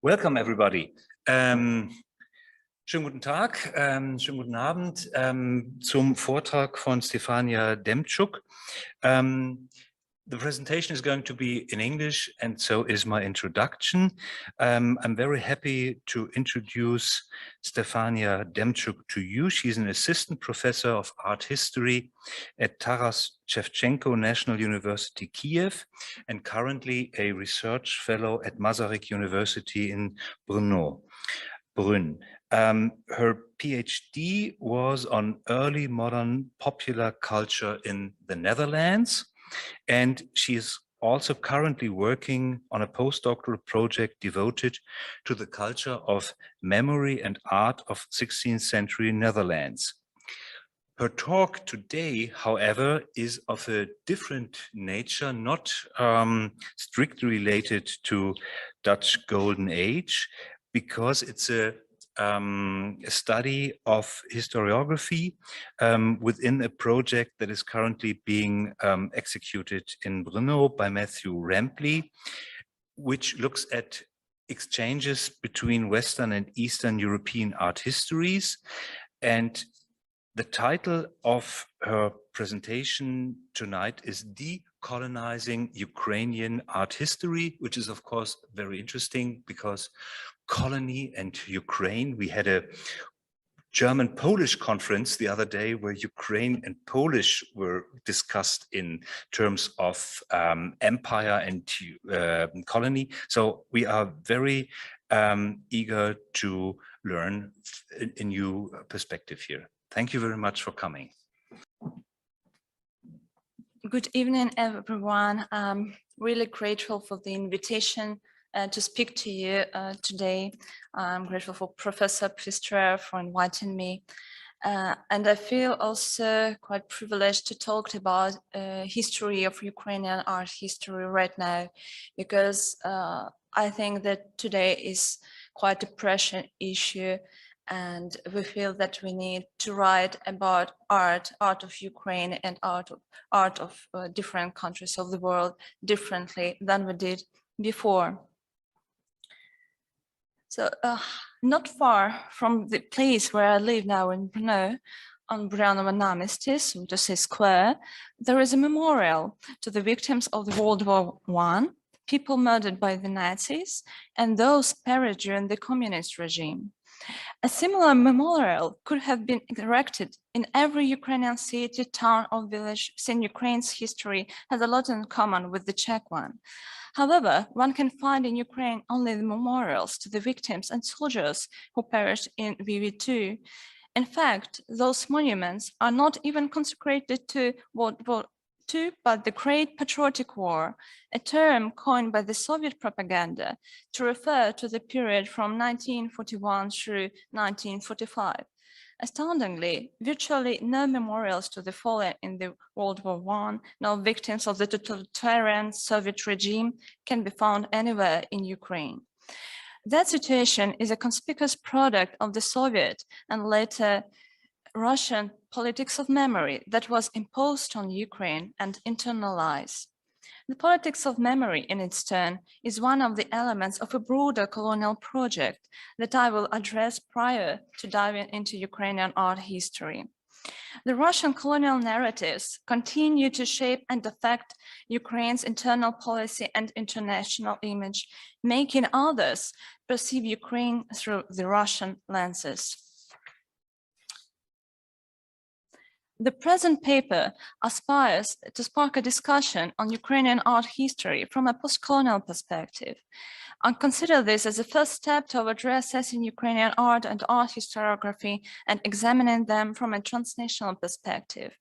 Welcome, everybody. Schönen guten Tag, schönen guten Abend zum Vortrag von Stefaniia Demchuk. The presentation is going to be in English, and so is my introduction. I'm very happy to introduce Stefaniia Demchuk to you. She's an assistant professor of art history at Taras Shevchenko National University, Kyiv, and currently a research fellow at Masaryk University in Brünn. Her PhD was on early modern popular culture in the Netherlands, and she is also currently working on a postdoctoral project devoted to the culture of memory and art of 16th century Netherlands. Her talk today, however, is of a different nature, not strictly related to Dutch Golden Age, because it's a study of historiography within a project that is currently being executed in Brno by Matthew Rampley, which looks at exchanges between Western and Eastern European art histories. And the title of her presentation tonight is Decolonizing Ukrainian Art History, which is of course very interesting because colony and Ukraine, we had a German-Polish conference the other day where Ukraine and Polish were discussed in terms of empire and colony. So we are very eager to learn a new perspective here. Thank you very much for coming. Good evening, everyone. I'm really grateful for the invitation to speak to you today. I'm grateful for Professor Fedir for inviting me. And I feel also quite privileged to talk about history of Ukrainian art history right now, because I think that today is quite a pressing issue, and we feel that we need to write about art of Ukraine and art of different countries of the world differently than we did before. So not far from the place where I live now in Brno, on Brno which is a square, there is a memorial to the victims of the World War I, people murdered by the Nazis, and those perished during the communist regime. A similar memorial could have been erected in every Ukrainian city, town, or village, since Ukraine's history has a lot in common with the Czech one. However, one can find in Ukraine only the memorials to the victims and soldiers who perished in VV2. In fact, those monuments are not even consecrated to World War II, but the Great Patriotic War, a term coined by the Soviet propaganda to refer to the period from 1941 through 1945. Astoundingly, virtually no memorials to the fallen in the World War I, no victims of the totalitarian Soviet regime can be found anywhere in Ukraine. That situation is a conspicuous product of the Soviet and later Russian politics of memory that was imposed on Ukraine and internalized. The politics of memory, in its turn, is one of the elements of a broader colonial project that I will address prior to diving into Ukrainian art history. The Russian colonial narratives continue to shape and affect Ukraine's internal policy and international image, making others perceive Ukraine through the Russian lenses. The present paper aspires to spark a discussion on Ukrainian art history from a post-colonial perspective. I consider this as a first step toward reassessing Ukrainian art and art historiography and examining them from a transnational perspective.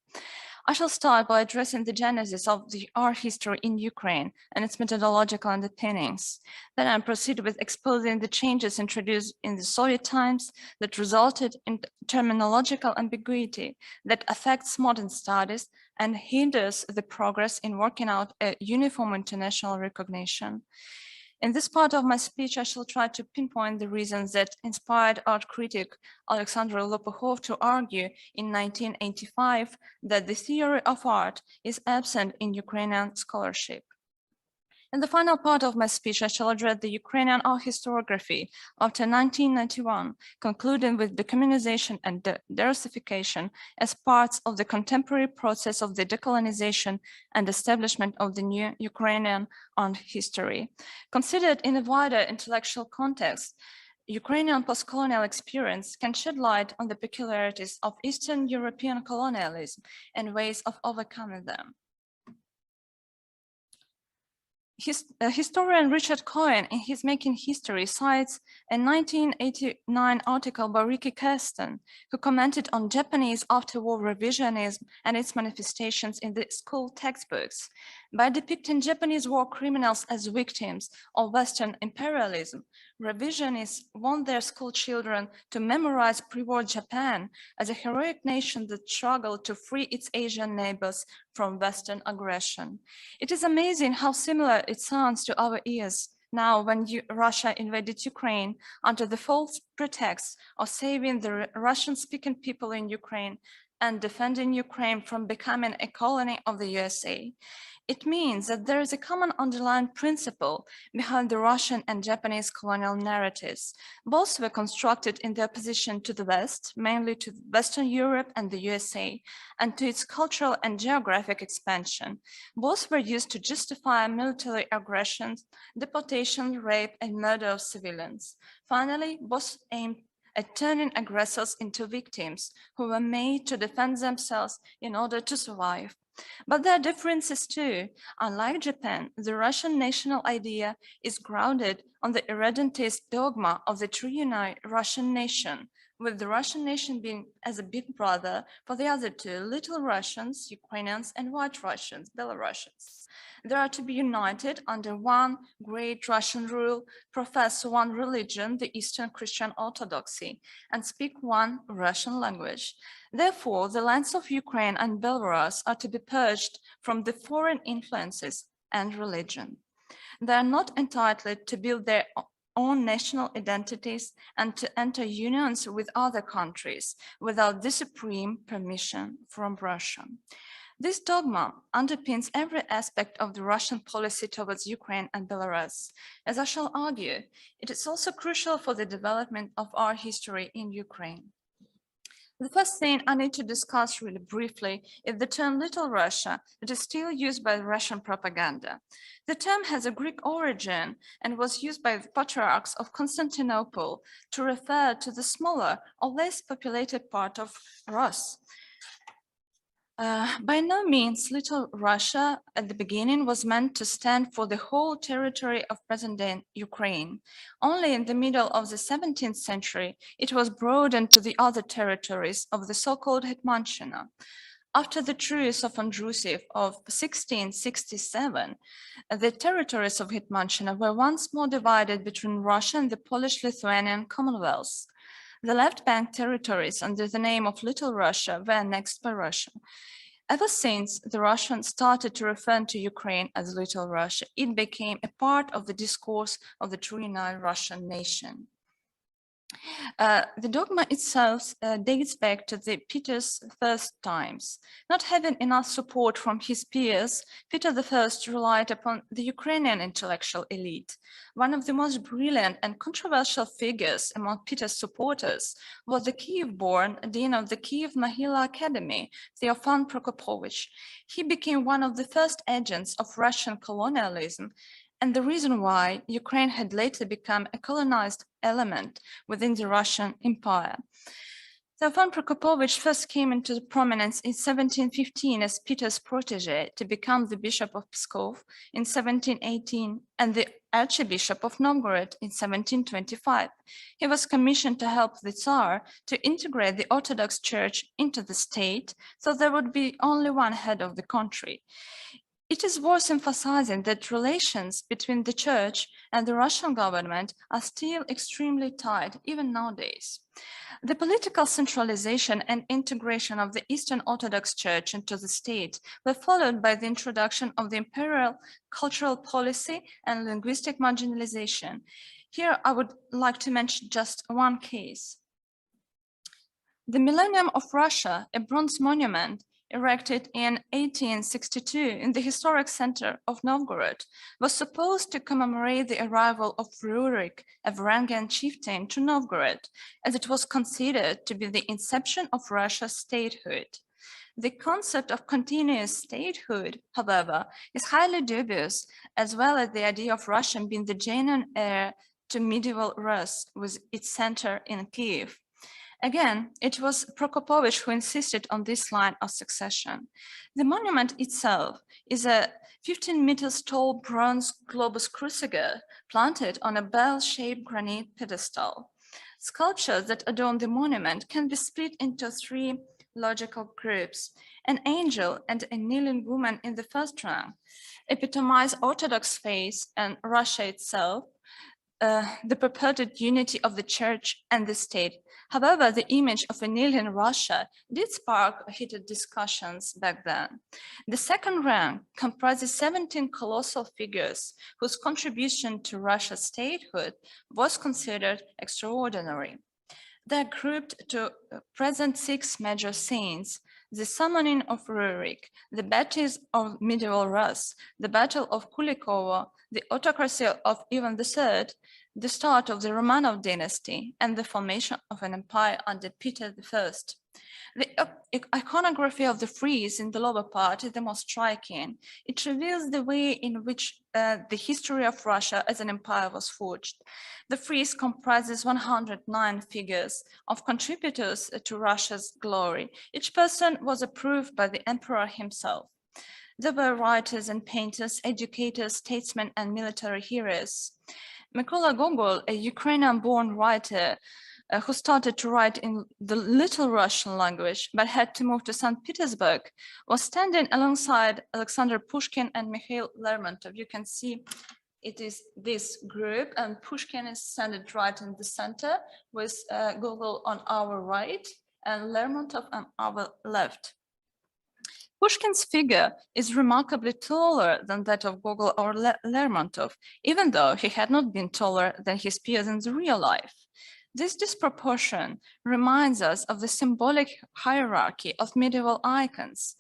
I shall start by addressing the genesis of the art history in Ukraine and its methodological underpinnings. Then I proceed with exposing the changes introduced in the Soviet times that resulted in terminological ambiguity that affects modern studies and hinders the progress in working out a uniform international recognition. In this part of my speech, I shall try to pinpoint the reasons that inspired art critic Alexander Lopokhov to argue in 1985 that the theory of art is absent in Ukrainian scholarship. In the final part of my speech, I shall address the Ukrainian art historiography after 1991, concluding with decommunization and derussification as parts of the contemporary process of the decolonization and establishment of the new Ukrainian art history. Considered in a wider intellectual context, Ukrainian post-colonial experience can shed light on the peculiarities of Eastern European colonialism and ways of overcoming them. Historian Richard Cohen, in his Making History, cites a 1989 article by Ricky Kirsten, who commented on Japanese after-war revisionism and its manifestations in the school textbooks. By depicting Japanese war criminals as victims of Western imperialism, revisionists want their school children to memorize pre-war Japan as a heroic nation that struggled to free its Asian neighbors from Western aggression. It is amazing how similar it sounds to our ears now when Russia invaded Ukraine under the false pretext of saving the Russian-speaking people in Ukraine and defending Ukraine from becoming a colony of the USA. It means that there is a common underlying principle behind the Russian and Japanese colonial narratives. Both were constructed in their opposition to the West, mainly to Western Europe and the USA, and to its cultural and geographic expansion. Both were used to justify military aggressions, deportation, rape, and murder of civilians. Finally, both aimed at turning aggressors into victims who were made to defend themselves in order to survive. But there are differences too. Unlike Japan, the Russian national idea is grounded on the irredentist dogma of the true united Russian nation, with the Russian nation being as a big brother for the other two, Little Russians, Ukrainians, and White Russians, Belarusians. They are to be united under one great Russian rule, profess one religion, the Eastern Christian Orthodoxy, and speak one Russian language. Therefore, the lands of Ukraine and Belarus are to be purged from the foreign influences and religion. They are not entitled to build their own national identities and to enter unions with other countries without the supreme permission from Russia. This dogma underpins every aspect of the Russian policy towards Ukraine and Belarus. As I shall argue, it is also crucial for the development of our history in Ukraine. The first thing I need to discuss really briefly is the term Little Russia that is still used by Russian propaganda. The term has a Greek origin and was used by the patriarchs of Constantinople to refer to the smaller or less populated part of Rus. By no means Little Russia at the beginning was meant to stand for the whole territory of present-day Ukraine. Only in the middle of the 17th century, it was broadened to the other territories of the so-called Hetmanshchina. After the Truce of Andrusiv of 1667, the territories of Hetmanshchina were once more divided between Russia and the Polish-Lithuanian Commonwealth. The left bank territories under the name of Little Russia were annexed by Russia. Ever since the Russians started to refer to Ukraine as Little Russia, it became a part of the discourse of the true united Russian nation. The dogma itself dates back to Peter's first times. Not having enough support from his peers, Peter I relied upon the Ukrainian intellectual elite. One of the most brilliant and controversial figures among Peter's supporters was the Kyiv-born dean of the Kyiv Mahila Academy, Theophan Prokopovich. He became one of the first agents of Russian colonialism, and the reason why Ukraine had later become a colonized element within the Russian Empire. Theophan Prokopovich first came into prominence in 1715 as Peter's protege to become the Bishop of Pskov in 1718 and the Archbishop of Novgorod in 1725. He was commissioned to help the Tsar to integrate the Orthodox Church into the state, so there would be only one head of the country. It is worth emphasizing that relations between the Church and the Russian government are still extremely tight, even nowadays. The political centralization and integration of the Eastern Orthodox Church into the state were followed by the introduction of the imperial cultural policy and linguistic marginalization. Here, I would like to mention just one case. The Millennium of Russia, a bronze monument, erected in 1862 in the historic center of Novgorod, was supposed to commemorate the arrival of Rurik, a Varangian chieftain, to Novgorod, as it was considered to be the inception of Russia's statehood. The concept of continuous statehood, however, is highly dubious, as well as the idea of Russia being the genuine heir to medieval Rus with its center in Kyiv. Again, it was Prokopovich who insisted on this line of succession. The monument itself is a 15 meters tall bronze globus cruciger planted on a bell-shaped granite pedestal. Sculptures that adorn the monument can be split into three logical groups. An angel and a kneeling woman in the first rank epitomize Orthodox faith and Russia itself, the purported unity of the church and the state. However, the image of a kneeling Russia did spark heated discussions back then. The second rank comprises 17 colossal figures whose contribution to Russia's statehood was considered extraordinary. They're grouped to present 6 major scenes: the summoning of Rurik, the battles of medieval Rus, the Battle of Kulikovo, the autocracy of Ivan III, the start of the Romanov dynasty, and the formation of an empire under Peter I. The iconography of the frieze in the lower part is the most striking. It reveals the way in which the history of Russia as an empire was forged. The frieze comprises 109 figures of contributors to Russia's glory. Each person was approved by the emperor himself. There were writers and painters, educators, statesmen, and military heroes. Mykola Gogol, a Ukrainian-born writer who started to write in the Little Russian language but had to move to St. Petersburg, was standing alongside Alexander Pushkin and Mikhail Lermontov. You can see it is this group, and Pushkin is standing right in the center with Gogol on our right and Lermontov on our left. Pushkin's figure is remarkably taller than that of Gogol or Lermontov, even though he had not been taller than his peers in the real life. This disproportion reminds us of the symbolic hierarchy of medieval icons.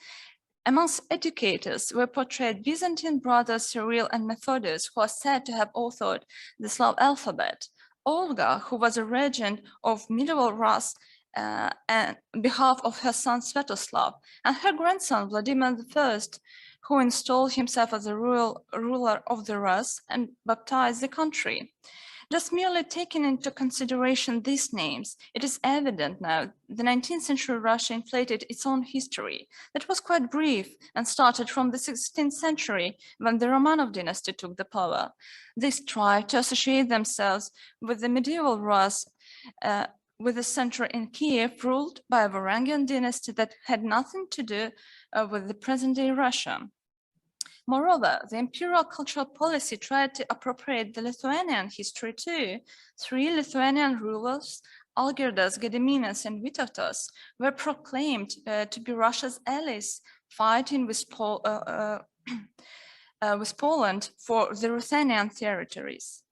Amongst educators were portrayed Byzantine brothers Cyril and Methodius, who are said to have authored the Slav alphabet, Olga, who was a regent of medieval Rus on behalf of her son Svetoslav, and her grandson Vladimir I, who installed himself as the ruler of the Rus and baptized the country. Just merely taking into consideration these names, it is evident now the 19th century Russia inflated its own history that was quite brief and started from the 16th century when the Romanov dynasty took the power. They strive to associate themselves with the medieval Rus, with a center in Kyiv ruled by a Varangian dynasty that had nothing to do with the present-day Russia. Moreover, the imperial cultural policy tried to appropriate the Lithuanian history too. 3 Lithuanian rulers, Algirdas, Gediminas, and Vytautas, were proclaimed to be Russia's allies, fighting with Poland for the Ruthenian territories.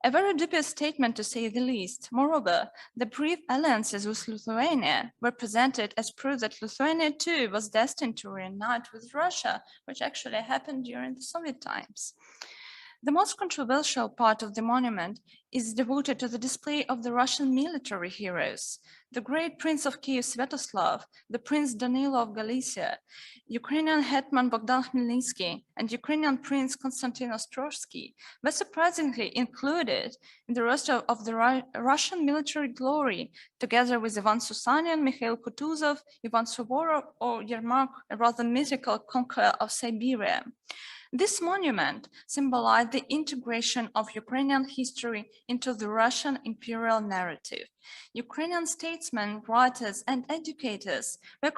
A very dubious statement, to say the least. Moreover, the brief alliances with Lithuania were presented as proof that Lithuania too was destined to reunite with Russia, which actually happened during the Soviet times. The most controversial part of the monument is devoted to the display of the Russian military heroes. The great Prince of Kyiv Svetoslav, the Prince Danilo of Galicia, Ukrainian Hetman Bogdan Khmelnytsky, and Ukrainian Prince Konstantin Ostrovsky were surprisingly included in the roster of the Russian military glory, together with Ivan Susanin, Mikhail Kutuzov, Ivan Suvorov, or Yermak, a rather mythical conqueror of Siberia. This monument symbolized the integration of Ukrainian history into the Russian imperial narrative. Ukrainian statesmen, writers, and educators were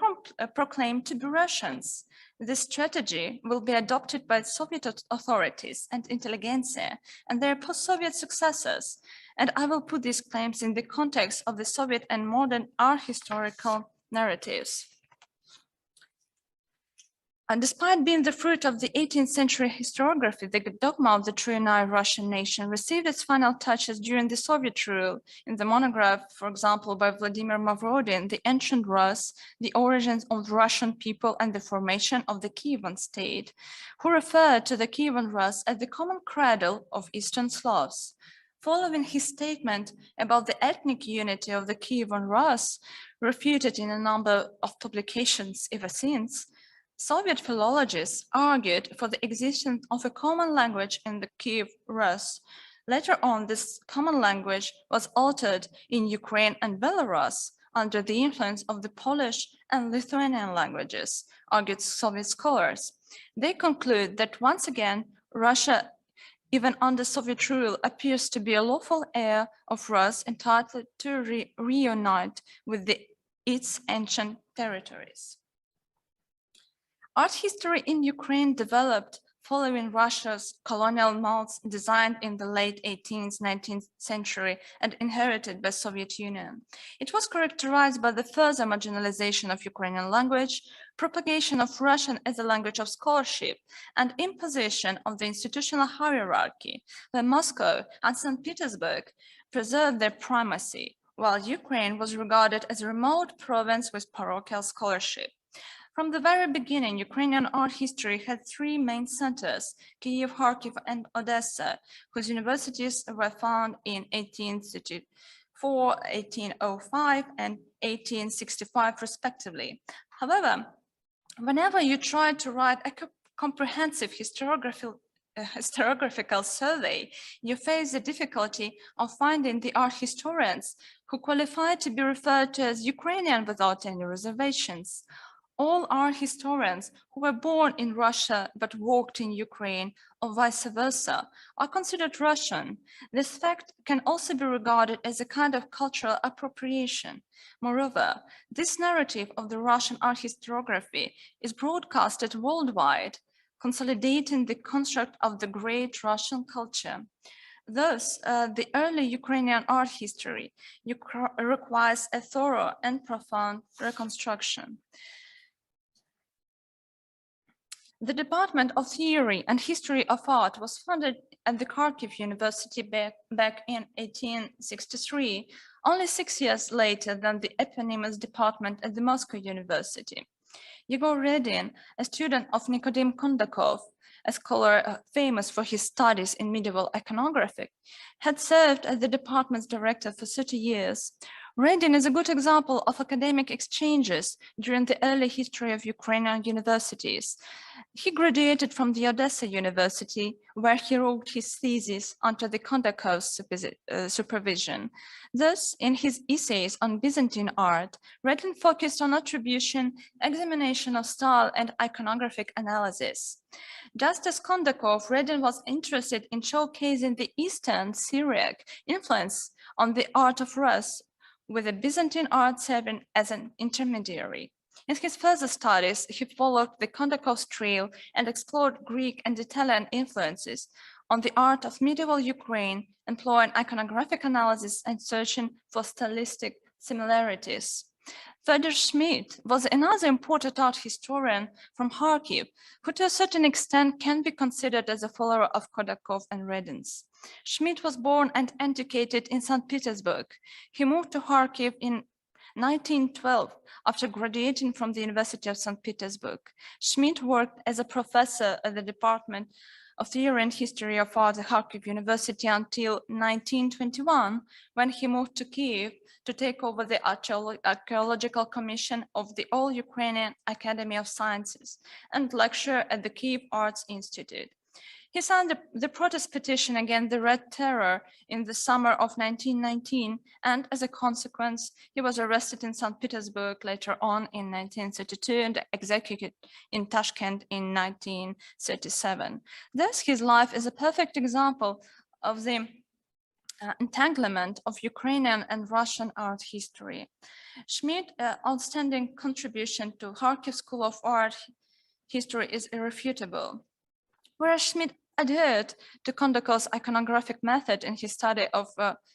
proclaimed to be Russians. This strategy will be adopted by Soviet authorities and intelligentsia and their post-Soviet successors, and I will put these claims in the context of the Soviet and modern art historical narratives. And despite being the fruit of the 18th century historiography, the dogma of the Triunited Russian nation received its final touches during the Soviet rule. In the monograph, for example, by Vladimir Mavrodin, The Ancient Rus, The Origins of the Russian People and the Formation of the Kievan State, who referred to the Kievan Rus as the common cradle of Eastern Slavs. Following his statement about the ethnic unity of the Kievan Rus, refuted in a number of publications ever since, Soviet philologists argued for the existence of a common language in the Kiev Rus. Later on, this common language was altered in Ukraine and Belarus under the influence of the Polish and Lithuanian languages, argued Soviet scholars. They conclude that once again, Russia, even under Soviet rule, appears to be a lawful heir of Rus entitled to reunite with its ancient territories. Art history in Ukraine developed following Russia's colonial molds designed in the late 18th, 19th century and inherited by Soviet Union. It was characterized by the further marginalization of Ukrainian language, propagation of Russian as a language of scholarship, and imposition of the institutional hierarchy, where Moscow and St. Petersburg preserved their primacy, while Ukraine was regarded as a remote province with parochial scholarship. From the very beginning, Ukrainian art history had three main centers, Kyiv, Kharkiv, and Odessa, whose universities were founded in 1834, 1805, and 1865, respectively. However, whenever you try to write a comprehensive historiographical survey, you face the difficulty of finding the art historians who qualify to be referred to as Ukrainian without any reservations. All art historians who were born in Russia but worked in Ukraine or vice versa are considered Russian. This fact can also be regarded as a kind of cultural appropriation. Moreover, this narrative of the Russian art historiography is broadcasted worldwide, consolidating the construct of the great Russian culture. Thus, the early Ukrainian art history requires a thorough and profound reconstruction. The Department of Theory and History of Art was founded at the Kharkiv University back in 1863, only 6 years later than the eponymous department at the Moscow University. Yegor Redin, a student of Nikodim Kondakov, a scholar famous for his studies in medieval iconography, had served as the department's director for 30 years. Redin is a good example of academic exchanges during the early history of Ukrainian universities. He graduated from the Odessa University, where he wrote his thesis under the Kondakov's supervision. Thus, in his essays on Byzantine art, Redin focused on attribution, examination of style, and iconographic analysis. Just as Kondakov, Redin was interested in showcasing the Eastern Syriac influence on the art of Rus, with the Byzantine art serving as an intermediary. In his further studies, he followed the Kondakov's trail and explored Greek and Italian influences on the art of medieval Ukraine, employing iconographic analysis and searching for stylistic similarities. Fedir Schmidt was another important art historian from Kharkiv, who to a certain extent can be considered as a follower of Kondakov and Redin's. Schmidt was born and educated in St. Petersburg. He moved to Kharkiv in 1912 after graduating from the University of St. Petersburg. Schmidt worked as a professor at the Department of Theory and History of Art at Kharkiv University until 1921, when he moved to Kyiv to take over the archaeological commission of the All-Ukrainian Academy of Sciences and lecture at the Kyiv Arts Institute. He signed the protest petition against the Red Terror in the summer of 1919, and as a consequence, he was arrested in St. Petersburg later on in 1932 and executed in Tashkent in 1937. Thus, his life is a perfect example of the entanglement of Ukrainian and Russian art history. Schmidt's outstanding contribution to Kharkiv School of Art history is irrefutable. Whereas Schmidt adhered to Kondakov's iconographic method in his study of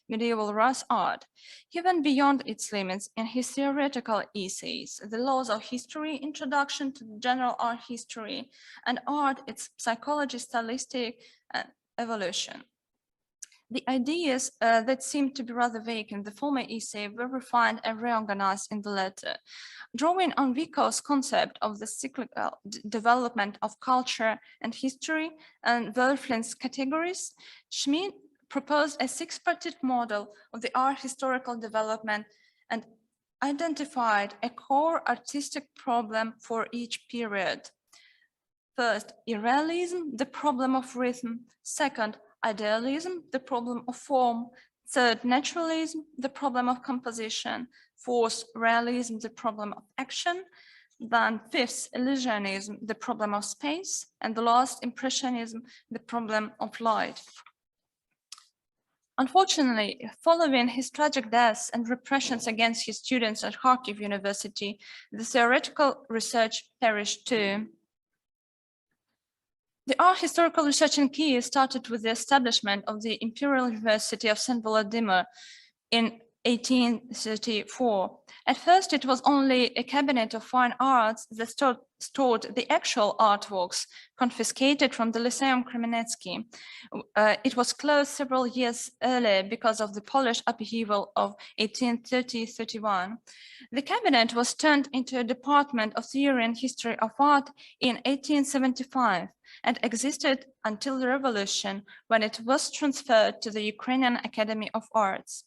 medieval Rus art. He went beyond its limits in his theoretical essays, The Laws of History, Introduction to General Art History, and Art, Its Psychology, Stylistic, and Evolution. The ideas that seemed to be rather vague in the former essay were refined and reorganized in the latter. Drawing on Vico's concept of the cyclical development of culture and history and Werflin's categories, Schmidt proposed a six-parted model of the art historical development and identified a core artistic problem for each period. First, irrealism, the problem of rhythm. Second, idealism, the problem of form. Third, naturalism, the problem of composition. Fourth, realism, the problem of action. Then fifth, illusionism, the problem of space. And the last, impressionism, the problem of light. Unfortunately, following his tragic death and repressions against his students at Kharkiv University, the theoretical research perished too. The art historical research in Kyiv started with the establishment of the Imperial University of St. Volodymyr in 1834. At first, it was only a cabinet of fine arts that stored the actual artworks confiscated from the Lyceum Kremenetsky. It was closed several years earlier because of the Polish upheaval of 1830-31. The cabinet was turned into a department of theory and history of art in 1875 and existed until the revolution, when it was transferred to the Ukrainian Academy of Arts.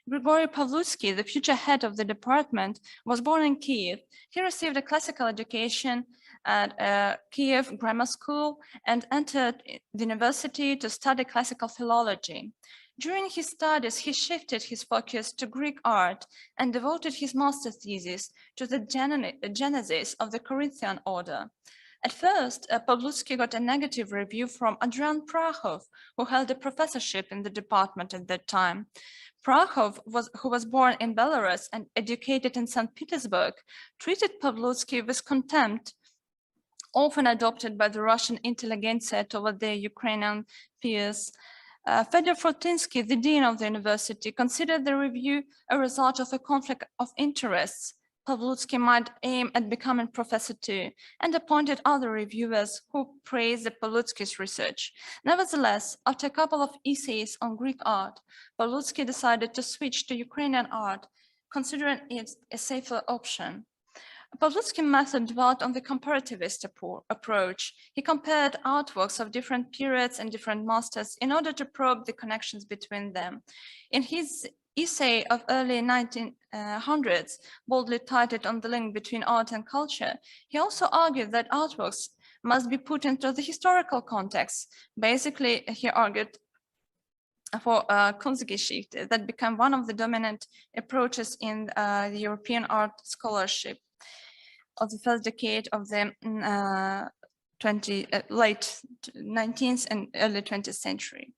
Grigory Pavlutsky, the future head of the department, was born in Kyiv. He received a classical education at Kyiv Grammar School and entered the university to study classical philology. During his studies, he shifted his focus to Greek art and devoted his master thesis to the genesis of the Corinthian order. At first, Pavlutsky got a negative review from Adrian Prahov, who held a professorship in the department at that time. Prahov, who was born in Belarus and educated in St. Petersburg, treated Pavlutsky with contempt, often adopted by the Russian intelligentsia toward their Ukrainian peers. Fedir Schmidt, the dean of the university, considered the review a result of a conflict of interests. Pavlutsky might aim at becoming professor too, and appointed other reviewers who praised Pavlutsky's research. Nevertheless, after a couple of essays on Greek art, Pavlutsky decided to switch to Ukrainian art, considering it a safer option. Pavlutsky's method developed on the comparativist approach. He compared artworks of different periods and different masters in order to probe the connections between them. In his essay of early 1900s, boldly titled On the Link Between Art and Culture, he also argued that artworks must be put into the historical context. Basically, he argued for Kunstgeschichte that became one of the dominant approaches in the European art scholarship of the first decade of the late 19th and early 20th century.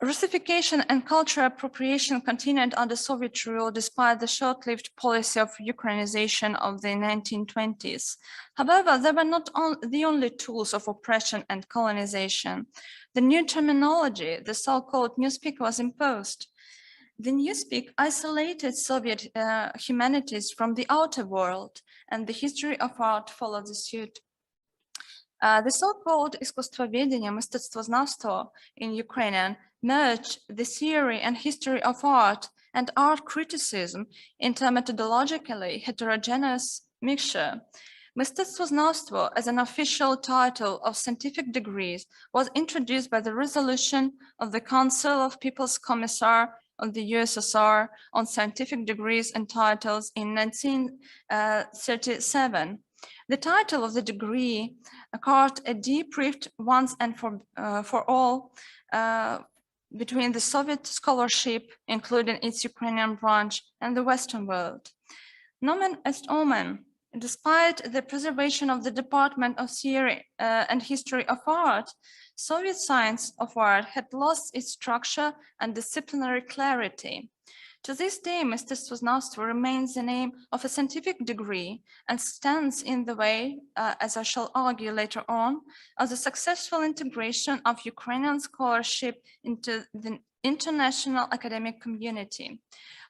Russification and cultural appropriation continued under Soviet rule despite the short-lived policy of Ukrainization of the 1920s. However, they were not the only tools of oppression and colonization. The new terminology, the so-called newspeak, was imposed. The newspeak isolated Soviet humanities from the outer world, and the history of art followed the suit. The so-called искусствоведение, мистецтвознавство in Ukrainian, merged the theory and history of art and art criticism into a methodologically heterogeneous mixture. Mistectvoznavstvo, as an official title of scientific degrees, was introduced by the resolution of the Council of People's Commissar of the USSR on scientific degrees and titles in 1937. The title of the degree carved a deep rift once and for all between the Soviet scholarship, including its Ukrainian branch, and the Western world. Nomen est omen, despite the preservation of the Department of Theory and History of Art, Soviet science of art had lost its structure and disciplinary clarity. To this day, Mistectvoznavstvo remains the name of a scientific degree and stands in the way, as I shall argue later on, of the successful integration of Ukrainian scholarship into the international academic community.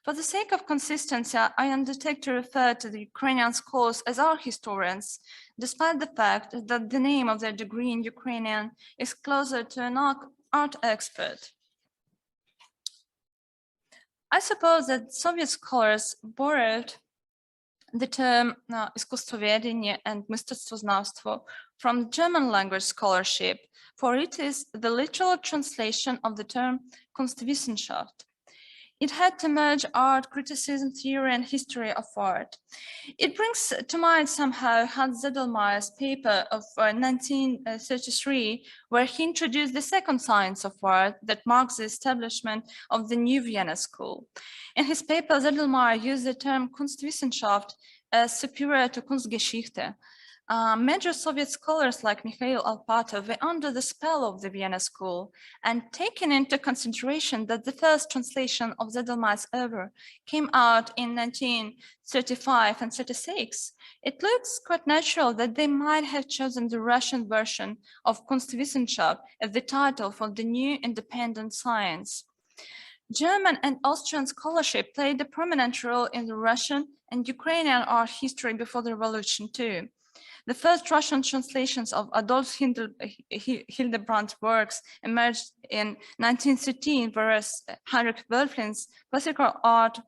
For the sake of consistency, I undertake to refer to the Ukrainian scholars as art historians, despite the fact that the name of their degree in Ukrainian is closer to an art expert. I suppose that Soviet scholars borrowed the term искусствоведение and Mistectvoznavstvo from German language scholarship, for it is the literal translation of the term Kunstwissenschaft. It had to merge art, criticism, theory, and history of art. It brings to mind somehow Hans Zedelmayer's paper of 1933, where he introduced the second science of art that marks the establishment of the new Vienna school. In his paper, Zedelmayer used the term Kunstwissenschaft as superior to Kunstgeschichte. Major Soviet scholars like Mikhail Alpatov were under the spell of the Vienna School, and taking into consideration that the first translation of Zedelmayer's oeuvre came out in 1935 and 36, it looks quite natural that they might have chosen the Russian version of Kunstwissenschaft as the title for the new independent science. German and Austrian scholarship played a prominent role in the Russian and Ukrainian art history before the revolution too. The first Russian translations of Adolf Hildebrandt's works emerged in 1913, whereas Heinrich Wölflin's classical art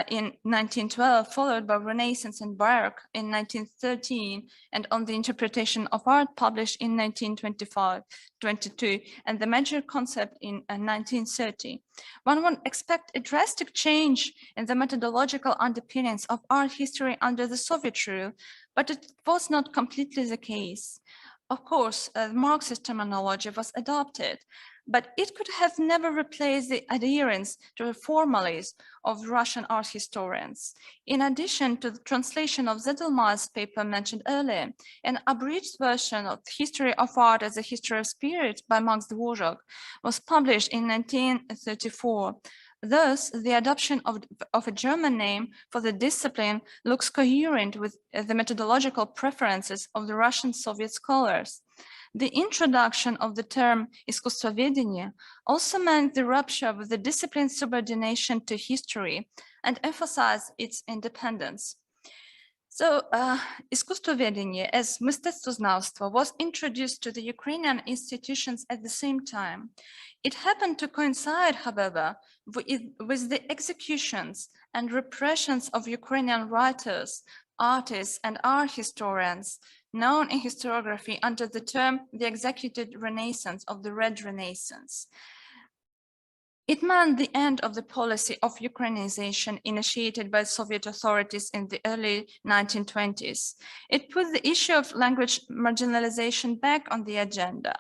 in 1912, followed by Renaissance and Baroque in 1913, and on the interpretation of art published in 1922, and the major concept in 1930. One would expect a drastic change in the methodological underpinnings of art history under the Soviet rule, but it was not completely the case. Of course, Marxist terminology was adopted, but it could have never replaced the adherence to the formalism of Russian art historians. In addition to the translation of Zedelmayer's paper mentioned earlier, an abridged version of History of Art as a History of Spirit by Max Dvorak was published in 1934. Thus, the adoption of a German name for the discipline looks coherent with the methodological preferences of the Russian Soviet scholars. The introduction of the term искусствоведение also meant the rupture with the discipline's subordination to history and emphasized its independence. So, искусствоведение as Mistectvoznavstvo was introduced to the Ukrainian institutions at the same time. It happened to coincide, however, with the executions and repressions of Ukrainian writers, artists, and art historians, known in historiography under the term the executed Renaissance of the Red Renaissance. It meant the end of the policy of Ukrainization initiated by Soviet authorities in the early 1920s. It put the issue of language marginalization back on the agenda.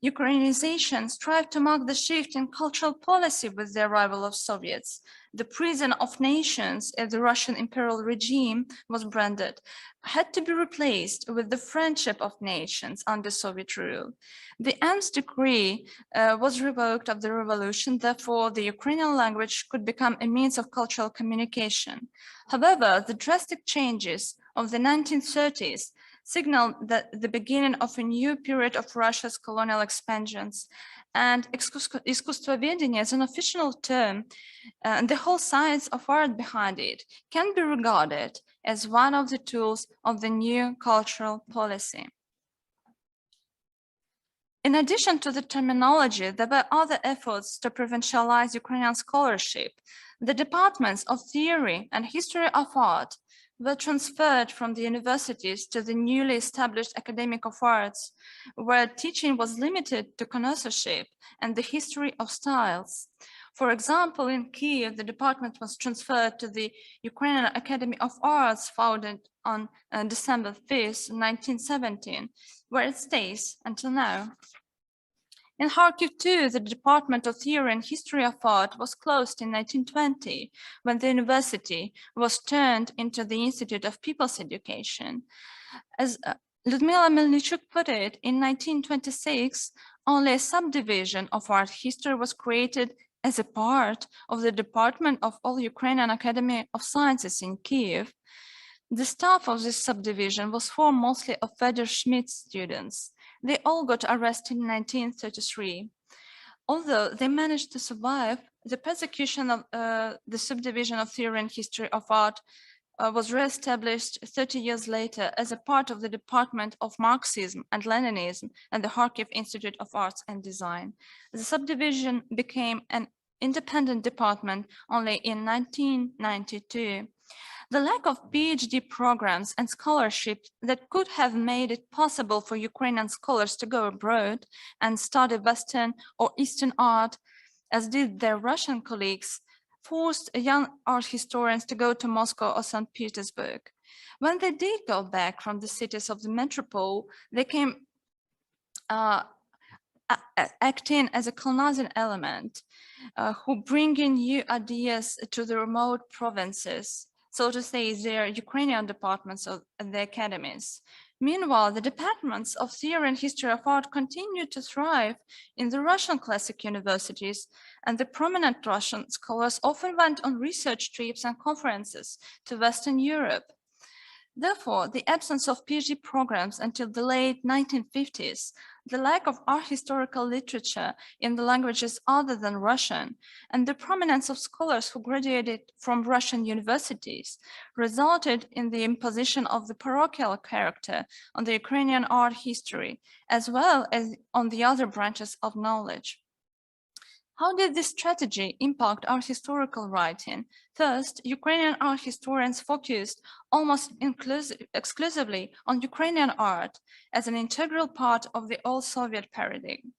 Ukrainization strived to mark the shift in cultural policy with the arrival of Soviets. The prison of nations, as the Russian imperial regime was branded, had to be replaced with the friendship of nations under Soviet rule. The Ems decree was revoked after the revolution, therefore the Ukrainian language could become a means of cultural communication. However, the drastic changes of the 1930s signaled the beginning of a new period of Russia's colonial expansions, and искусствоведение as an official term, and the whole science of art behind it, can be regarded as one of the tools of the new cultural policy. In addition to the terminology, there were other efforts to provincialize Ukrainian scholarship. The departments of theory and history of art were transferred from the universities to the newly established Academic of Arts, where teaching was limited to connoisseurship and the history of styles. For example, in Kyiv, the department was transferred to the Ukrainian Academy of Arts, founded on December 5th, 1917, where it stays until now. In Kharkiv too, the Department of Theory and History of Art was closed in 1920, when the university was turned into the Institute of People's Education. As Lyudmila Melnichuk put it, in 1926, only a subdivision of art history was created as a part of the Department of All-Ukrainian Academy of Sciences in Kyiv. The staff of this subdivision was formed mostly of Fedir Schmidt students. They all got arrested in 1933. Although they managed to survive, the persecution of the subdivision of theory and history of art was re-established 30 years later as a part of the Department of Marxism and Leninism and the Kharkiv Institute of Arts and Design. The subdivision became an independent department only in 1992. The lack of PhD programs and scholarship that could have made it possible for Ukrainian scholars to go abroad and study Western or Eastern art, as did their Russian colleagues, forced young art historians to go to Moscow or St. Petersburg. When they did go back from the cities of the metropole, they came acting as a colonizing element who bring in new ideas to the remote provinces, so to say, their Ukrainian departments of the academies. Meanwhile, the departments of theory and history of art continued to thrive in the Russian classic universities, and the prominent Russian scholars often went on research trips and conferences to Western Europe. Therefore, the absence of PhD programs until the late 1950s, the lack of art historical literature in the languages other than Russian, and the prominence of scholars who graduated from Russian universities resulted in the imposition of the parochial character on the Ukrainian art history, as well as on the other branches of knowledge. How did this strategy impact art historical writing? First, Ukrainian art historians focused almost exclusively on Ukrainian art as an integral part of the old Soviet paradigm.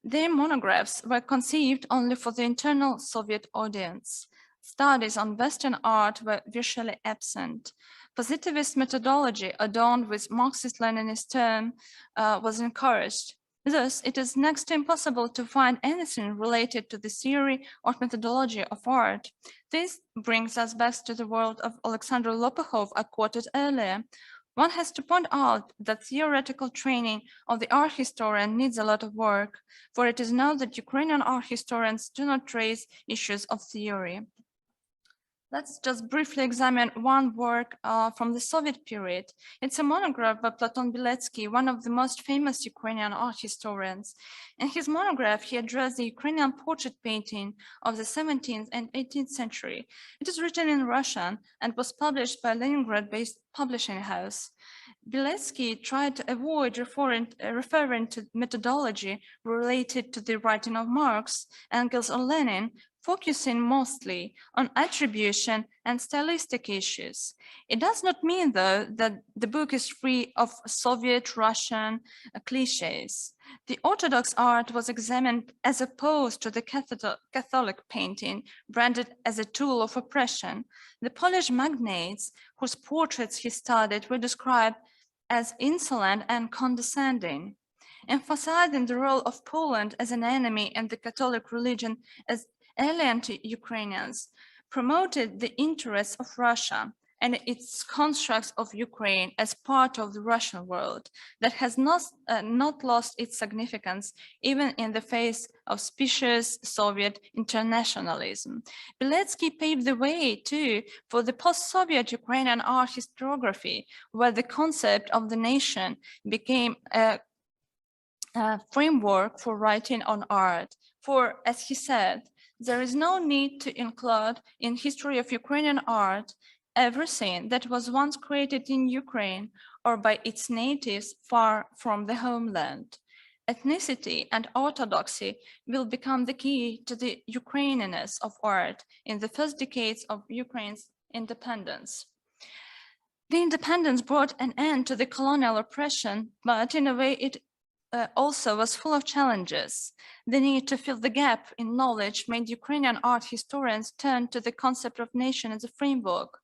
Their monographs were conceived only for the internal Soviet audience. Studies on Western art were virtually absent. Positivist methodology adorned with Marxist-Leninist term was encouraged. Thus, it is next to impossible to find anything related to the theory or methodology of art. This brings us back to the world of Alexander Lopukov I quoted earlier. One has to point out that theoretical training of the art historian needs a lot of work, for it is known that Ukrainian art historians do not raise issues of theory. Let's just briefly examine one work from the Soviet period. It's a monograph by Platon Biletsky, one of the most famous Ukrainian art historians. In his monograph, he addressed the Ukrainian portrait painting of the 17th and 18th century. It is written in Russian and was published by a Leningrad-based publishing house. Biletsky tried to avoid referring to methodology related to the writing of Marx, Engels, or Lenin, focusing mostly on attribution and stylistic issues. It does not mean, though, that the book is free of Soviet Russian cliches. The Orthodox art was examined as opposed to the Catholic painting, branded as a tool of oppression. The Polish magnates, whose portraits he studied, were described as insolent and condescending, emphasizing the role of Poland as an enemy and the Catholic religion as alien to Ukrainians, promoted the interests of Russia and its constructs of Ukraine as part of the Russian world that has not lost its significance even in the face of specious Soviet internationalism. Biletsky paved the way too for the post-Soviet Ukrainian art historiography, where the concept of the nation became a framework for writing on art. For, as he said, there is no need to include in history of Ukrainian art everything that was once created in Ukraine or by its natives far from the homeland. Ethnicity and orthodoxy will become the key to the Ukrainianness of art in the first decades of Ukraine's independence. The independence brought an end to the colonial oppression, but in a way it also was full of challenges. The need to fill the gap in knowledge made Ukrainian art historians turn to the concept of nation as a framework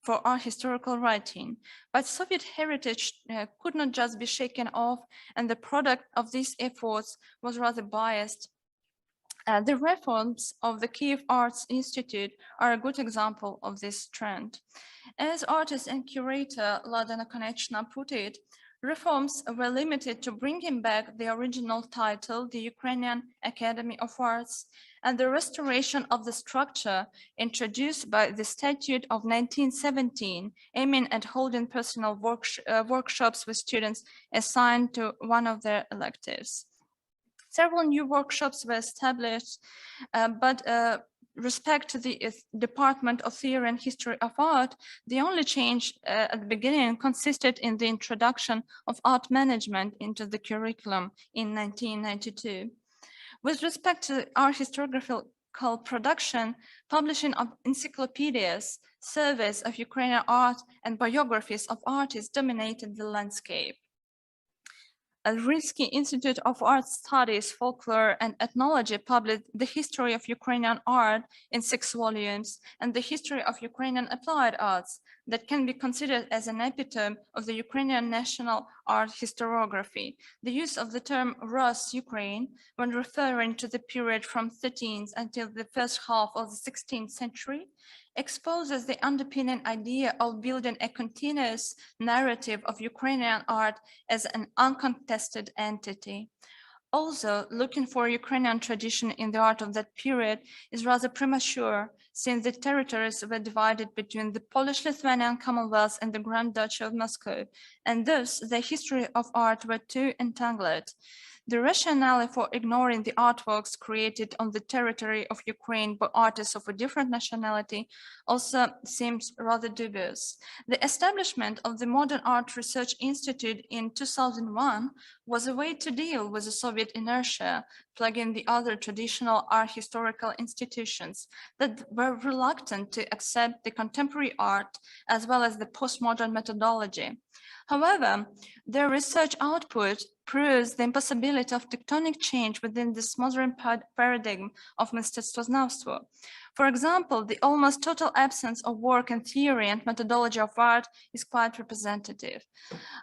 for art historical writing. But Soviet heritage could not just be shaken off, and the product of these efforts was rather biased. The reforms of the Kyiv Arts Institute are a good example of this trend. As artist and curator Ladana Konechna put it, Reforms were limited to bringing back the original title, the Ukrainian Academy of Arts, and the restoration of the structure introduced by the Statute of 1917, aiming at holding personal workshops with students assigned to one of their electives. Several new workshops were established, but respect to the Department of Theory and History of Art, the only change at the beginning consisted in the introduction of art management into the curriculum in 1992. With respect to art historiographical production, publishing of encyclopedias, surveys of Ukrainian art, and biographies of artists dominated the landscape. Alisa Institute of Art Studies, Folklore and Ethnology published the history of Ukrainian art in 6 volumes and the history of Ukrainian applied arts that can be considered as an epitome of the Ukrainian national art historiography. The use of the term Rus Ukraine when referring to the period from 13th until the first half of the 16th century exposes the underpinning idea of building a continuous narrative of Ukrainian art as an uncontested entity. Also, looking for Ukrainian tradition in the art of that period is rather premature, since the territories were divided between the Polish-Lithuanian Commonwealth and the Grand Duchy of Moscow, and thus the history of art were too entangled. The rationale for ignoring the artworks created on the territory of Ukraine by artists of a different nationality also seems rather dubious. The establishment of the Modern Art Research Institute in 2001 was a way to deal with the Soviet inertia, plugging the other traditional art historical institutions that were reluctant to accept the contemporary art as well as the postmodern methodology. However, their research output proves the impossibility of tectonic change within this modern paradigm of mistecostwotwórstwo. For example, the almost total absence of work in theory and methodology of art is quite representative.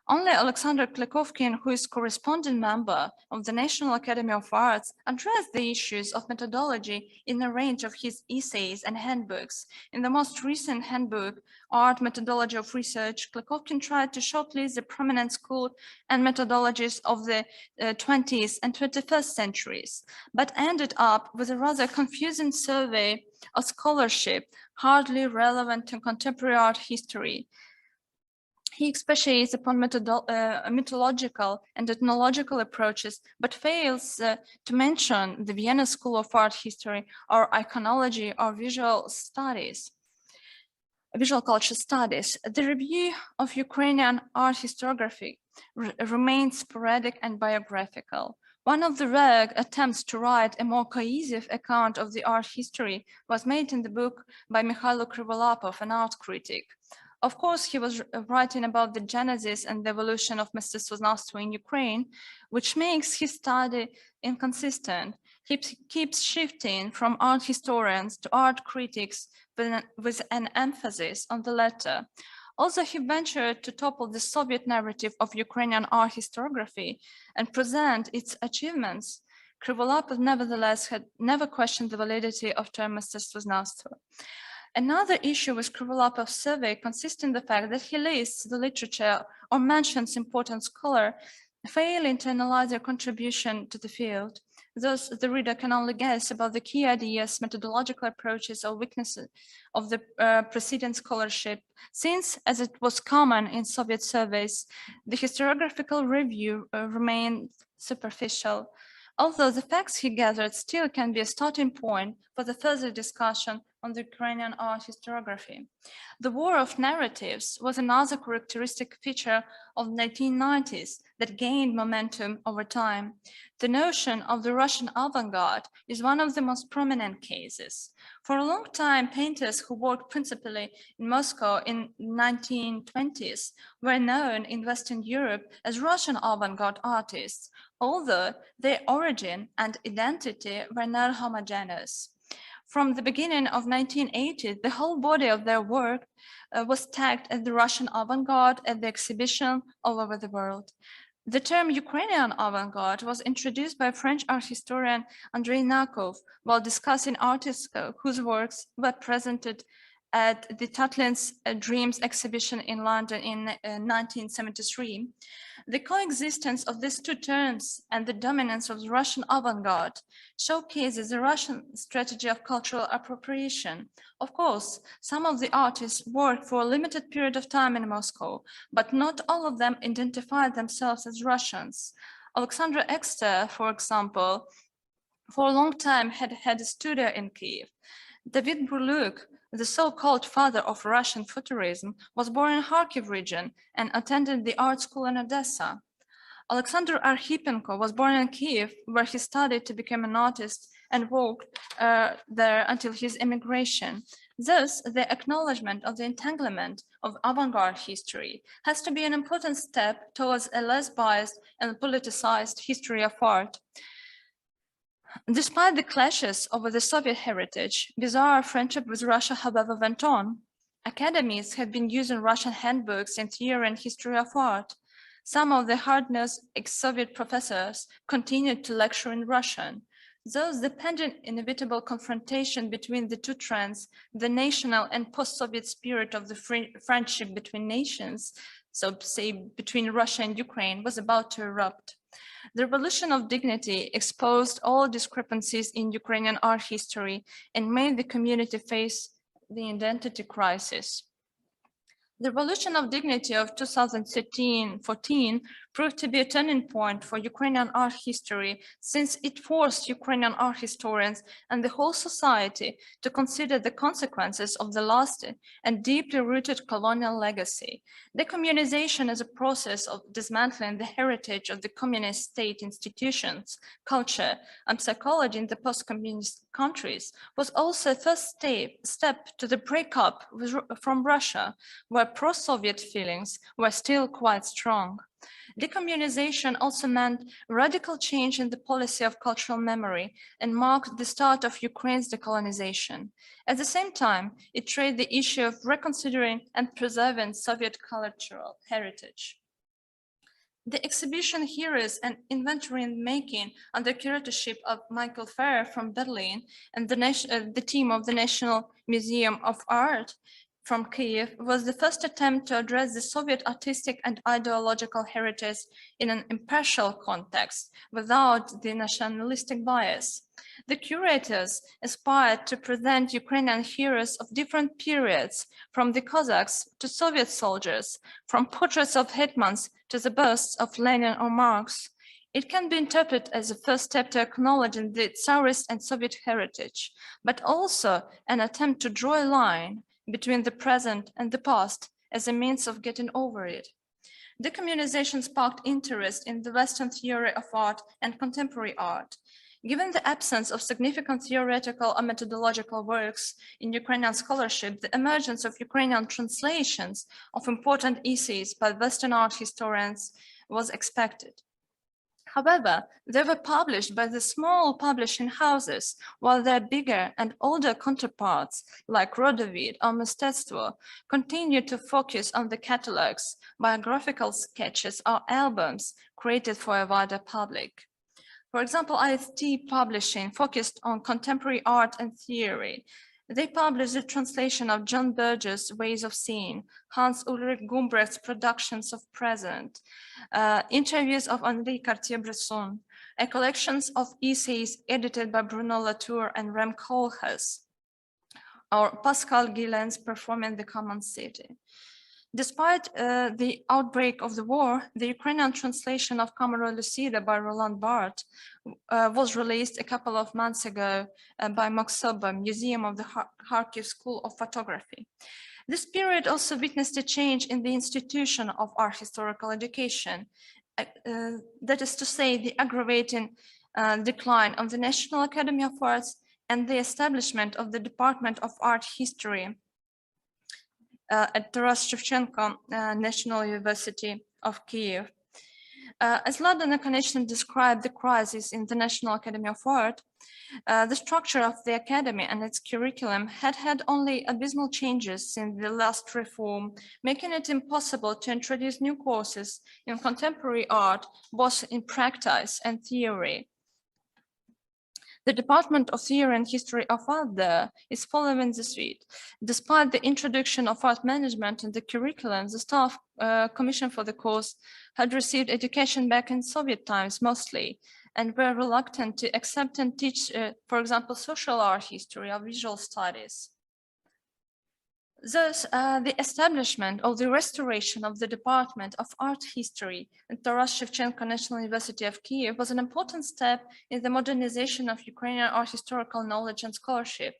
Only Alexander Klekovkin, who is corresponding member of the National Academy of Arts, addressed the issues of methodology in a range of his essays and handbooks. In the most recent handbook, Art Methodology of Research, Klekovkin tried to shortlist the prominent school and methodologies of the 20th and 21st centuries, but ended up with a rather confusing survey of scholarship, hardly relevant to contemporary art history. He expatiates upon mythological and ethnological approaches, but fails to mention the Vienna School of Art History or iconology or visual culture studies. The review of Ukrainian art historiography remains sporadic and biographical. One of the rare attempts to write a more cohesive account of the art history was made in the book by Mikhailo Krivolapov, an art critic. Of course, he was writing about the genesis and the evolution of mistecostwotwórstwo in Ukraine, which makes his study inconsistent. He keeps shifting from art historians to art critics with an emphasis on the latter. Also, he ventured to topple the Soviet narrative of Ukrainian art historiography and present its achievements. Krivolapov nevertheless had never questioned the validity of term mistecostwotwórstwo. Another issue with Krivolapov's survey consists in the fact that he lists the literature or mentions important scholars, failing to analyze their contribution to the field. Thus, the reader can only guess about the key ideas, methodological approaches, or weaknesses of the preceding scholarship, since, as it was common in Soviet surveys, the historiographical review remained superficial. Although the facts he gathered still can be a starting point for the further discussion on the Ukrainian art historiography. The war of narratives was another characteristic feature of the 1990s that gained momentum over time. The notion of the Russian avant-garde is one of the most prominent cases. For a long time, painters who worked principally in Moscow in the 1920s were known in Western Europe as Russian avant-garde artists, although their origin and identity were not homogeneous. From the beginning of 1980, the whole body of their work was tagged as the Russian avant-garde at the exhibition all over the world. The term Ukrainian avant-garde was introduced by French art historian Andrei Nakov while discussing artists whose works were presented at the Tatlin's Dreams exhibition in London in 1973, the coexistence of these two terms and the dominance of the Russian avant-garde showcases the Russian strategy of cultural appropriation. Of course, some of the artists worked for a limited period of time in Moscow, but not all of them identified themselves as Russians. Alexander Exter, for example, for a long time had a studio in Kyiv. David Burluk, the so-called father of Russian futurism, was born in Kharkiv region and attended the art school in Odessa. Alexander Archipenko was born in Kyiv, where he studied to become an artist and worked there until his immigration. Thus, the acknowledgement of the entanglement of avant-garde history has to be an important step towards a less biased and politicized history of art. Despite the clashes over the Soviet heritage, bizarre friendship with Russia, however, went on. Academies had been using Russian handbooks in theory and history of art. Some of the hard-nosed ex-Soviet professors continued to lecture in Russian. Thus, the pending inevitable confrontation between the two trends, the national and post-Soviet spirit of the friendship between nations, so say between Russia and Ukraine, was about to erupt. The Revolution of Dignity exposed all discrepancies in Ukrainian art history and made the community face the identity crisis. The Revolution of Dignity of 2013-14 proved to be a turning point for Ukrainian art history, since it forced Ukrainian art historians and the whole society to consider the consequences of the lasting and deeply rooted colonial legacy. Decommunization is a process of dismantling the heritage of the communist state institutions, culture, and psychology in the post-communist countries was also a first step to the breakup from Russia, where pro-Soviet feelings were still quite strong. Decommunization also meant radical change in the policy of cultural memory and marked the start of Ukraine's decolonization. At the same time, it raised the issue of reconsidering and preserving Soviet cultural heritage. The exhibition Heroes and Inventory in Making, under curatorship of Michael Ferrer from Berlin and the team of the National Museum of Art from Kyiv, was the first attempt to address the Soviet artistic and ideological heritage in an impartial context, without the nationalistic bias. The curators aspired to present Ukrainian heroes of different periods, from the Cossacks to Soviet soldiers, from portraits of hetmans to the busts of Lenin or Marx. It can be interpreted as a first step to acknowledging the Tsarist and Soviet heritage, but also an attempt to draw a line between the present and the past as a means of getting over it. Decommunization sparked interest in the Western theory of art and contemporary art. Given the absence of significant theoretical or methodological works in Ukrainian scholarship, the emergence of Ukrainian translations of important essays by Western art historians was expected. However, they were published by the small publishing houses, while their bigger and older counterparts, like Rodovit or Mistectvo, continued to focus on the catalogs, biographical sketches, or albums created for a wider public. For example, IST Publishing focused on contemporary art and theory. They published the translation of John Berger's Ways of Seeing, Hans Ulrich Gumbrecht's productions of Present, interviews of Henri Cartier-Bresson, a collection of essays edited by Bruno Latour and Rem Koolhaas, or Pascal Guillen's Performing the Common City. Despite the outbreak of the war, the Ukrainian translation of Camera Lucida by Roland Barthes was released a couple of months ago by Moksoba, Museum of the Kharkiv School of Photography. This period also witnessed a change in the institution of art historical education. That is to say, the aggravating decline of the National Academy of Arts and the establishment of the Department of Art History at Taras Shevchenko National University of Kyiv. As Lada Nakонечный described the crisis in the National Academy of Art, the structure of the academy and its curriculum had only abysmal changes since the last reform, making it impossible to introduce new courses in contemporary art, both in practice and theory. The Department of Theory and History of Art there is following the suit. Despite the introduction of art management in the curriculum, the staff commission for the course had received education back in Soviet times mostly, and were reluctant to accept and teach, for example, social art history or visual studies. Thus, the establishment or the restoration of the Department of Art History at Taras Shevchenko National University of Kyiv was an important step in the modernization of Ukrainian art historical knowledge and scholarship.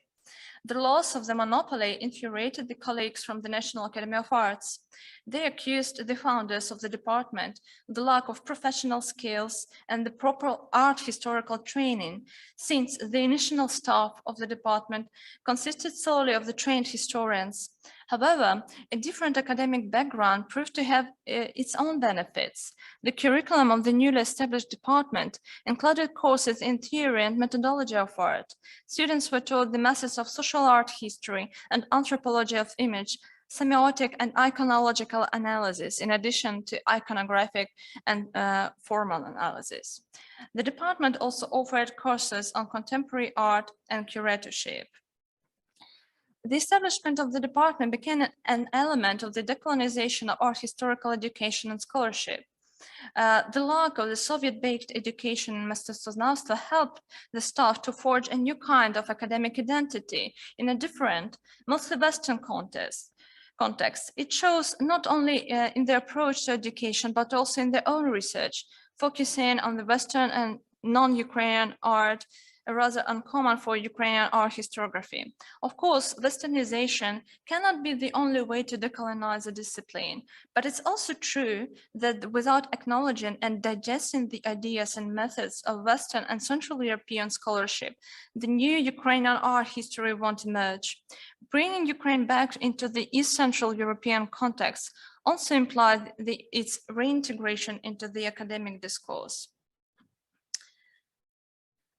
The loss of the monopoly infuriated the colleagues from the National Academy of Arts. They accused the founders of the department of the lack of professional skills and the proper art historical training, since the initial staff of the department consisted solely of the trained historians. However, a different academic background proved to have its own benefits. The curriculum of the newly established department included courses in theory and methodology of art. Students were taught the methods of social art history and anthropology of image, semiotic and iconological analysis, in addition to iconographic and formal analysis. The department also offered courses on contemporary art and curatorship. The establishment of the department became an element of the decolonization of art historical education and scholarship. The lack of the Soviet-based education in Mr. helped the staff to forge a new kind of academic identity in a different, mostly Western context. It shows not only in their approach to education, but also in their own research, focusing on the Western and non-Ukrainian art, rather uncommon for Ukrainian art historiography. Of course, Westernization cannot be the only way to decolonize a discipline, but it's also true that without acknowledging and digesting the ideas and methods of Western and Central European scholarship, the new Ukrainian art history won't emerge. Bringing Ukraine back into the East Central European context also implied its reintegration into the academic discourse.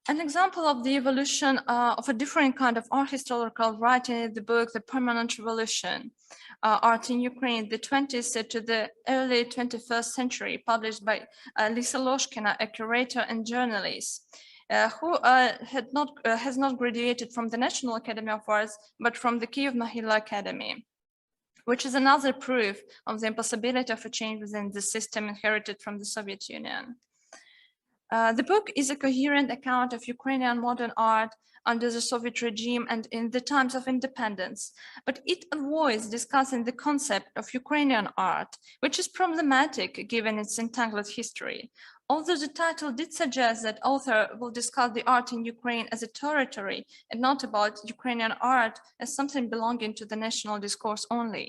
An example of the evolution of a different kind of art historical writing is the book, The Permanent Revolution, Art in Ukraine, the 20th to the early 21st century, published by Alisa Lozhkina, a curator and journalist, who has not graduated from the National Academy of Arts, but from the Kyiv Mahila Academy, which is another proof of the impossibility of a change within the system inherited from the Soviet Union. The book is a coherent account of Ukrainian modern art under the Soviet regime and in the times of independence, but it avoids discussing the concept of Ukrainian art, which is problematic given its entangled history. Although the title did suggest that author will discuss the art in Ukraine as a territory and not about Ukrainian art as something belonging to the national discourse only.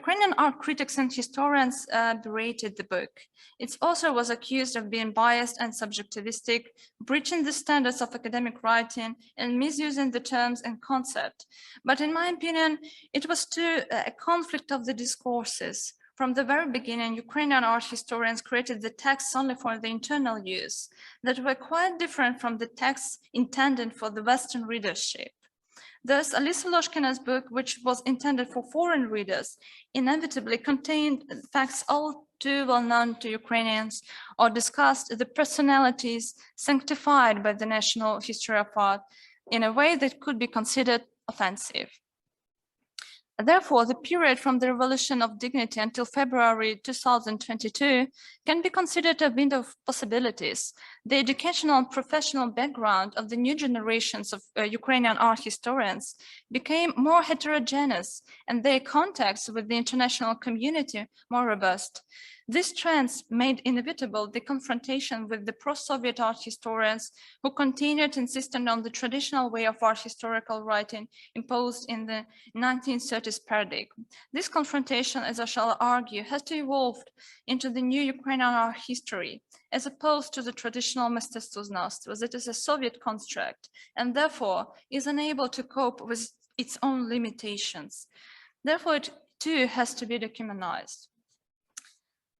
Ukrainian art critics and historians berated the book. Its author was accused of being biased and subjectivistic, breaching the standards of academic writing and misusing the terms and concept. But in my opinion, it was too a conflict of the discourses. From the very beginning, Ukrainian art historians created the texts only for the internal use that were quite different from the texts intended for the Western readership. Thus, Alisa Lozhkina's book, which was intended for foreign readers, inevitably contained facts all too well known to Ukrainians, or discussed the personalities sanctified by the national history of art in a way that could be considered offensive. Therefore, the period from the Revolution of Dignity until February 2022 can be considered a window of possibilities. The educational and professional background of the new generations of Ukrainian art historians became more heterogeneous and their contacts with the international community more robust. These trends made inevitable the confrontation with the pro-Soviet art historians who continued insisting on the traditional way of art historical writing imposed in the 1930s paradigm. This confrontation, as I shall argue, has to evolve into the new Ukrainian art history, as opposed to the traditional mestistoznawstwo that is a Soviet construct and therefore is unable to cope with its own limitations. Therefore, it too has to be decommunized.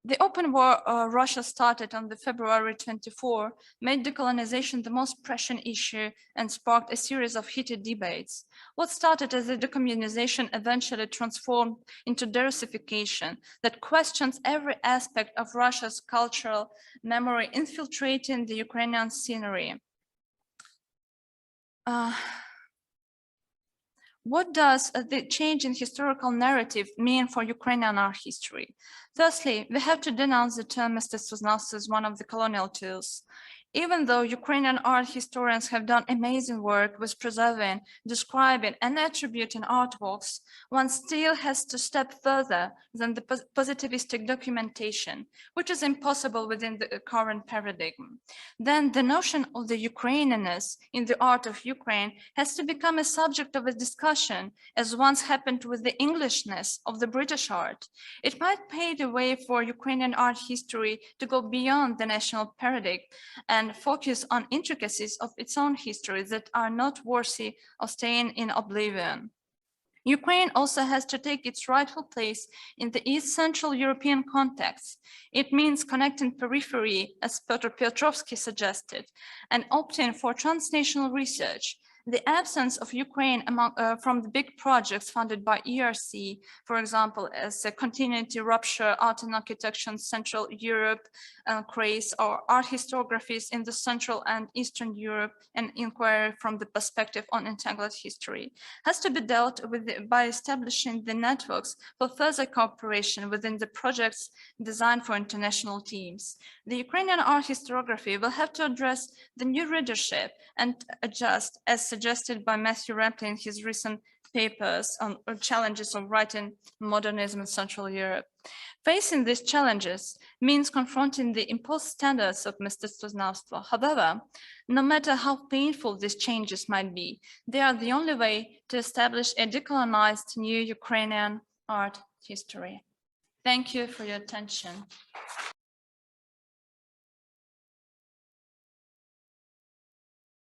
The open war Russia started on the February 24 made decolonization the most pressing issue and sparked a series of heated debates. What started as a decommunization eventually transformed into derussification that questions every aspect of Russia's cultural memory, infiltrating the Ukrainian scenery. What does the change in historical narrative mean for Ukrainian art history? Firstly, we have to denounce the term Mr. Sosnavstvo as one of the colonial tools. Even though Ukrainian art historians have done amazing work with preserving, describing, and attributing artworks, one still has to step further than the positivistic documentation, which is impossible within the current paradigm. Then the notion of the Ukrainianness in the art of Ukraine has to become a subject of a discussion, as once happened with the Englishness of the British art. It might pave the way for Ukrainian art history to go beyond the national paradigm and focus on intricacies of its own history that are not worthy of staying in oblivion. Ukraine also has to take its rightful place in the East Central European context. It means connecting periphery, as Petr Piotrovsky suggested, and opting for transnational research. The absence of Ukraine from the big projects funded by ERC, for example, as a continuity rupture, art and architecture in Central Europe, CRACE, or art historiographies in the Central and Eastern Europe, and inquiry from the perspective on entangled history, has to be dealt with by establishing the networks for further cooperation within the projects designed for international teams. The Ukrainian art historiography will have to address the new readership and adjust, as suggested by Matthew Rampling in his recent papers on challenges of writing modernism in Central Europe. Facing these challenges means confronting the imposed standards of Mr. Sosnavstvo. However, no matter how painful these changes might be, they are the only way to establish a decolonized new Ukrainian art history. Thank you for your attention.